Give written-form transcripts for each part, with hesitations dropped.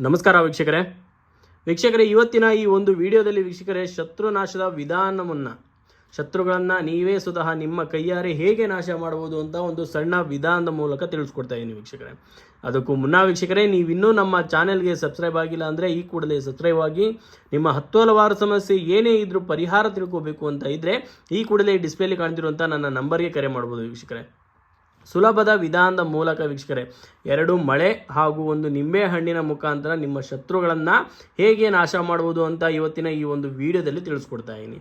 ನಮಸ್ಕಾರ ವೀಕ್ಷಕರೇ ಇವತ್ತಿನ ಈ ಒಂದು ವಿಡಿಯೋದಲ್ಲಿ ವೀಕ್ಷಕರೇ ಶತ್ರುನಾಶದ ವಿಧಾನವನ್ನು ಶತ್ರುಗಳನ್ನು ನೀವೇ ಸ್ವತಃ ನಿಮ್ಮ ಕೈಯಾರೆ ಹೇಗೆ ನಾಶ ಮಾಡಬಹುದು ಅಂತ ಒಂದು ಸಣ್ಣ ವಿಧಾನದ ಮೂಲಕ ತಿಳಿಸ್ಕೊಡ್ತಾ ಇದ್ದೀನಿ ವೀಕ್ಷಕರೇ. ಅದಕ್ಕೂ ಮುನ್ನ ವೀಕ್ಷಕರೇ, ನೀವಿನ್ನೂ ನಮ್ಮ ಚಾನೆಲ್ಗೆ ಸಬ್ಸ್ಕ್ರೈಬ್ ಆಗಿಲ್ಲ ಅಂದರೆ ಈ ಕೂಡಲೇ ಸಬ್ಸ್ಕ್ರೈಬ್ ಆಗಿ. ನಿಮ್ಮ 10 ಹಲವಾರು ಸಮಸ್ಯೆ ಏನೇ ಇದ್ರೂ ಪರಿಹಾರ ತಿಳ್ಕೋಬೇಕು ಅಂತ ಇದ್ದರೆ ಈ ಕೂಡಲೇ ಡಿಸ್ಪ್ಲೇಲಿ ಕಾಣ್ತಿರುವಂಥ ನನ್ನ ನಂಬರ್ಗೆ ಕರೆ ಮಾಡ್ಬೋದು ವೀಕ್ಷಕರೇ. ಸುಲಭದ ವಿಧಾನದ ಮೂಲಕ ವೀಕ್ಷಕರೇ 2 ಮಳೆ ಹಾಗೂ 1 ನಿಂಬೆ ಹಣ್ಣಿನ ಮುಖಾಂತರ ನಿಮ್ಮ ಶತ್ರುಗಳನ್ನು ಹೇಗೆ ನಾಶ ಮಾಡುವುದು ಅಂತ ಇವತ್ತಿನ ಈ ಒಂದು ವಿಡಿಯೋದಲ್ಲಿ ತಿಳಿಸ್ಕೊಡ್ತಾ ಇದ್ದೀನಿ.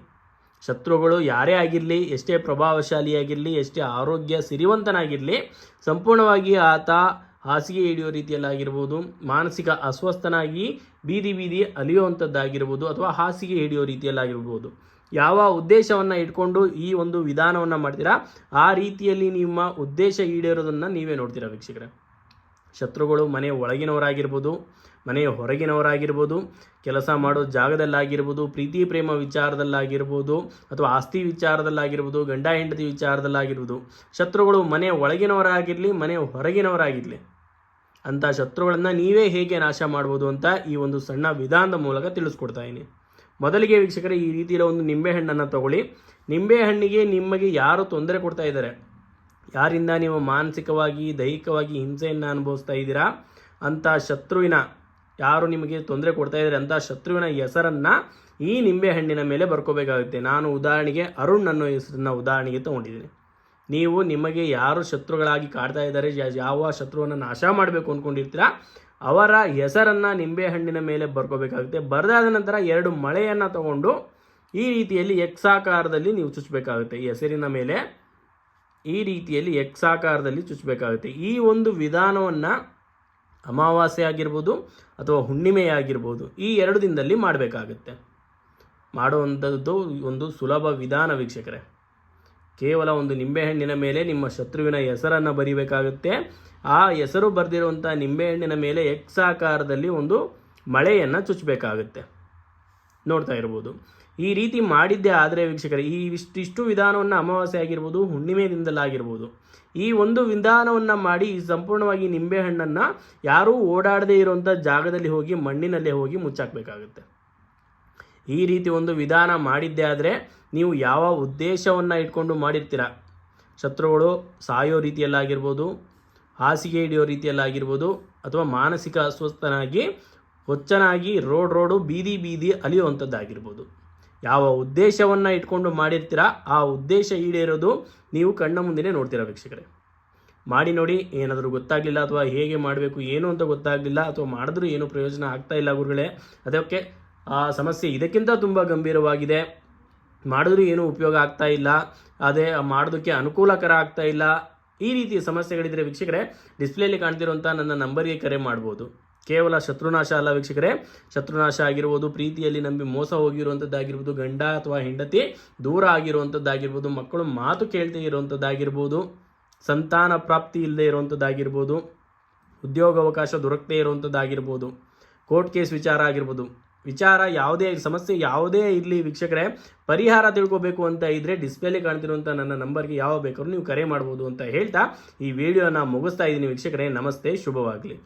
ಶತ್ರುಗಳು ಯಾರೇ ಆಗಿರಲಿ, ಎಷ್ಟೇ ಪ್ರಭಾವಶಾಲಿಯಾಗಿರಲಿ, ಎಷ್ಟೇ ಆರೋಗ್ಯ ಸಿರಿವಂತನಾಗಿರಲಿ, ಸಂಪೂರ್ಣವಾಗಿ ಆತ ಹಾಸಿಗೆ ಹಿಡಿಯೋ ರೀತಿಯಲ್ಲಾಗಿರ್ಬೋದು, ಮಾನಸಿಕ ಅಸ್ವಸ್ಥನಾಗಿ ಬೀದಿ ಅಲಿಯುವಂಥದ್ದಾಗಿರ್ಬೋದು, ಅಥವಾ ಹಾಸಿಗೆ ಹಿಡಿಯೋ ರೀತಿಯಲ್ಲಾಗಿರ್ಬೋದು, ಯಾವ ಉದ್ದೇಶವನ್ನು ಇಟ್ಕೊಂಡು ಈ ಒಂದು ವಿಧಾನವನ್ನು ಮಾಡ್ತೀರಾ ಆ ರೀತಿಯಲ್ಲಿ ನಿಮ್ಮ ಉದ್ದೇಶ ಈಡೇರೋದನ್ನು ನೀವೇ ನೋಡ್ತೀರಾ ವೀಕ್ಷಕರೇ. ಶತ್ರುಗಳು ಮನೆ ಒಳಗಿನವರಾಗಿರ್ಬೋದು, ಮನೆಯ ಹೊರಗಿನವರಾಗಿರ್ಬೋದು, ಕೆಲಸ ಮಾಡೋ ಜಾಗದಲ್ಲಾಗಿರ್ಬೋದು, ಪ್ರೀತಿ ಪ್ರೇಮ ವಿಚಾರದಲ್ಲಾಗಿರ್ಬೋದು, ಅಥವಾ ಆಸ್ತಿ ವಿಚಾರದಲ್ಲಾಗಿರ್ಬೋದು, ಗಂಡ ಹೆಂಡತಿ ವಿಚಾರದಲ್ಲಾಗಿರ್ಬೋದು, ಶತ್ರುಗಳು ಮನೆ ಒಳಗಿನವರಾಗಿರಲಿ, ಮನೆ ಹೊರಗಿನವರಾಗಿರಲಿ, ಅಂಥ ಶತ್ರುಗಳನ್ನು ನೀವೇ ಹೇಗೆ ನಾಶ ಮಾಡ್ಬೋದು ಅಂತ ಈ ಒಂದು ಸಣ್ಣ ವಿಧಾನದ ಮೂಲಕ ತಿಳಿಸ್ಕೊಡ್ತಾ ಇದ್ದೀನಿ. ಮೊದಲಿಗೆ ವೀಕ್ಷಕರೇ, ಈ ರೀತಿಯ ಒಂದು ನಿಂಬೆಹಣ್ಣನ್ನು ತಗೊಳ್ಳಿ. ನಿಂಬೆಹಣ್ಣಿಗೆ ನಿಮಗೆ ಯಾರು ತೊಂದರೆ ಕೊಡ್ತಾ ಇದ್ದಾರೆ, ಯಾರಿಂದ ನೀವು ಮಾನಸಿಕವಾಗಿ ದೈಹಿಕವಾಗಿ ಹಿಂಸೆಯನ್ನು ಅನುಭವಿಸ್ತಾ ಇದ್ದೀರಾ, ಅಂಥ ಶತ್ರುವಿನ ಯಾರು ನಿಮಗೆ ತೊಂದರೆ ಕೊಡ್ತಾ ಇದ್ದಾರೆ ಅಂಥ ಶತ್ರುವಿನ ಹೆಸರನ್ನು ಈ ನಿಂಬೆಹಣ್ಣಿನ ಮೇಲೆ ಬರ್ಕೋಬೇಕಾಗುತ್ತೆ. ನಾನು ಉದಾಹರಣೆಗೆ ಅರುಣ್ ಅನ್ನೋ ಹೆಸರನ್ನು ಉದಾಹರಣೆಗೆ ತೊಗೊಂಡಿದ್ದೀನಿ. ನೀವು ನಿಮಗೆ ಯಾರು ಶತ್ರುಗಳಾಗಿ ಕಾಡ್ತಾ ಇದ್ದಾರೆ, ಯಾವ ಶತ್ರುವನ್ನು ನಾಶ ಮಾಡಬೇಕು ಅಂದ್ಕೊಂಡಿರ್ತೀರಾ ಅವರ ಹೆಸರನ್ನು ನಿಂಬೆಹಣ್ಣಿನ ಮೇಲೆ ಬರ್ಕೋಬೇಕಾಗುತ್ತೆ. ಬರೆದಾದ ನಂತರ 2 ಮಳೆಯನ್ನು ತಗೊಂಡು ಈ ರೀತಿಯಲ್ಲಿ ಎಕ್ಸಾಕಾರದಲ್ಲಿ ನೀವು ಚುಚ್ಚಬೇಕಾಗುತ್ತೆ. ಈ ಹೆಸರಿನ ಮೇಲೆ ಈ ರೀತಿಯಲ್ಲಿ ಎಕ್ಸಾಕಾರದಲ್ಲಿ ಚುಚ್ಚಬೇಕಾಗುತ್ತೆ. ಈ ಒಂದು ವಿಧಾನವನ್ನು ಅಮಾವಾಸ್ಯೆ ಆಗಿರ್ಬೋದು ಅಥವಾ ಹುಣ್ಣಿಮೆ ಆಗಿರ್ಬೋದು, ಈ 2 ದಿನದಲ್ಲಿ ಮಾಡಬೇಕಾಗುತ್ತೆ. ಮಾಡುವಂಥದ್ದು ಒಂದು ಸುಲಭ ವಿಧಾನ ವೀಕ್ಷಕರೇ. ಕೇವಲ ಒಂದು ನಿಂಬೆಹಣ್ಣಿನ ಮೇಲೆ ನಿಮ್ಮ ಶತ್ರುವಿನ ಹೆಸರನ್ನು ಬರೀಬೇಕಾಗುತ್ತೆ. ಆ ಹೆಸರು ಬರೆದಿರುವಂಥ ನಿಂಬೆಹಣ್ಣಿನ ಮೇಲೆ ಎಕ್ಸಾಕಾರದಲ್ಲಿ ಒಂದು ಮಳೆಯನ್ನು ಚುಚ್ಚಬೇಕಾಗುತ್ತೆ. ನೋಡ್ತಾ ಇರ್ಬೋದು. ಈ ರೀತಿ ಮಾಡಿದ್ದೇ ಆದರೆ ವೀಕ್ಷಕರೇ, ಈ ಇಷ್ಟು ವಿಧಾನವನ್ನು ಅಮಾವಾಸ್ಯೆ ಆಗಿರ್ಬೋದು, ಹುಣ್ಣಿಮೆ ದಿನದಲ್ಲಾಗಿರ್ಬೋದು, ಈ ಒಂದು ವಿಧಾನವನ್ನು ಮಾಡಿ ಸಂಪೂರ್ಣವಾಗಿ ನಿಂಬೆಹಣ್ಣನ್ನು ಯಾರೂ ಓಡಾಡದೇ ಇರುವಂಥ ಜಾಗದಲ್ಲಿ ಹೋಗಿ ಮಣ್ಣಿನಲ್ಲೇ ಹೋಗಿ ಮುಚ್ಚಾಕಬೇಕಾಗುತ್ತೆ. ಈ ರೀತಿ ಒಂದು ವಿಧಾನ ಮಾಡಿದ್ದೇ ಆದರೆ ನೀವು ಯಾವ ಉದ್ದೇಶವನ್ನು ಇಟ್ಕೊಂಡು ಮಾಡಿರ್ತೀರ, ಶತ್ರುಗಳು ಸಾಯೋ ರೀತಿಯಲ್ಲಾಗಿರ್ಬೋದು, ಹಾಸಿಗೆ ಹಿಡಿಯೋ ರೀತಿಯಲ್ಲಾಗಿರ್ಬೋದು, ಅಥವಾ ಮಾನಸಿಕ ಅಸ್ವಸ್ಥನಾಗಿ ಹೊಚ್ಚನಾಗಿ ರೋಡು ಬೀದಿ ಅಲಿಯುವಂಥದ್ದಾಗಿರ್ಬೋದು, ಯಾವ ಉದ್ದೇಶವನ್ನು ಇಟ್ಕೊಂಡು ಮಾಡಿರ್ತೀರ ಆ ಉದ್ದೇಶ ಈಡೇರೋದು ನೀವು ಕಣ್ಣ ಮುಂದೆ ನೋಡ್ತೀರಾ ವೀಕ್ಷಕರೇ. ಮಾಡಿ ನೋಡಿ. ಏನಾದರೂ ಗೊತ್ತಾಗಲಿಲ್ಲ ಅಥವಾ ಹೇಗೆ ಮಾಡಬೇಕು ಏನು ಅಂತ ಗೊತ್ತಾಗಲಿಲ್ಲ, ಅಥವಾ ಮಾಡಿದ್ರೂ ಏನೂ ಪ್ರಯೋಜನ ಆಗ್ತಾ ಇಲ್ಲ ಗುರುಗಳೇ, ಅದಕ್ಕೆ ಆ ಸಮಸ್ಯೆ ಇದಕ್ಕಿಂತ ತುಂಬ ಗಂಭೀರವಾಗಿದೆ, ಮಾಡಿದ್ರೂ ಏನೂ ಉಪಯೋಗ ಆಗ್ತಾ ಇಲ್ಲ, ಅದೇ ಮಾಡೋದಕ್ಕೆ ಅನುಕೂಲಕರ ಆಗ್ತಾ ಇಲ್ಲ, ಈ ರೀತಿಯ ಸಮಸ್ಯೆಗಳಿದ್ದರೆ ವೀಕ್ಷಕರೇ ಡಿಸ್ಪ್ಲೇಲಿ ಕಾಣ್ತಿರುವಂಥ ನನ್ನ ನಂಬರ್ಗೆ ಕರೆ ಮಾಡ್ಬೋದು. ಕೇವಲ ಶತ್ರುನಾಶ ಅಲ್ಲ ವೀಕ್ಷಕರೇ, ಶತ್ರುನಾಶ ಆಗಿರ್ಬೋದು, ಪ್ರೀತಿಯಲ್ಲಿ ನಂಬಿ ಮೋಸ ಹೋಗಿರುವಂಥದ್ದಾಗಿರ್ಬೋದು, ಗಂಡ ಅಥವಾ ಹೆಂಡತಿ ದೂರ ಆಗಿರುವಂಥದ್ದಾಗಿರ್ಬೋದು, ಮಕ್ಕಳು ಮಾತು ಕೇಳ್ತಾ ಇರುವಂಥದ್ದಾಗಿರ್ಬೋದು, ಸಂತಾನ ಪ್ರಾಪ್ತಿ ಇಲ್ಲದೆ ಇರುವಂಥದ್ದಾಗಿರ್ಬೋದು, ಉದ್ಯೋಗಾವಕಾಶ ದೊರಕದೇ ಇರುವಂಥದ್ದಾಗಿರ್ಬೋದು, ಕೋರ್ಟ್ ಕೇಸ್ ವಿಚಾರ ಆಗಿರ್ಬೋದು, ವಿಚಾರ ಯಾವುದೇ ಸಮಸ್ಯೆ ಯಾವುದೇ ಇರಲಿ ವೀಕ್ಷಕರೇ, ಪರಿಹಾರ ತಿಳ್ಕೋಬೇಕು ಅಂತ ಇದ್ದರೆ ಡಿಸ್ಪ್ಲೇಲಿ ಕಾಣ್ತಿರುವಂಥ ನನ್ನ ನಂಬರ್ಗೆ ಯಾವ ಬೇಕಾದ್ರೂ ನೀವು ಕರೆ ಮಾಡ್ಬೋದು ಅಂತ ಹೇಳ್ತಾ ಈ ವಿಡಿಯೋನ ಮುಗಿಸ್ತಾ ಇದ್ದೀನಿ ವೀಕ್ಷಕರೇ. ನಮಸ್ತೆ, ಶುಭವಾಗಲಿ.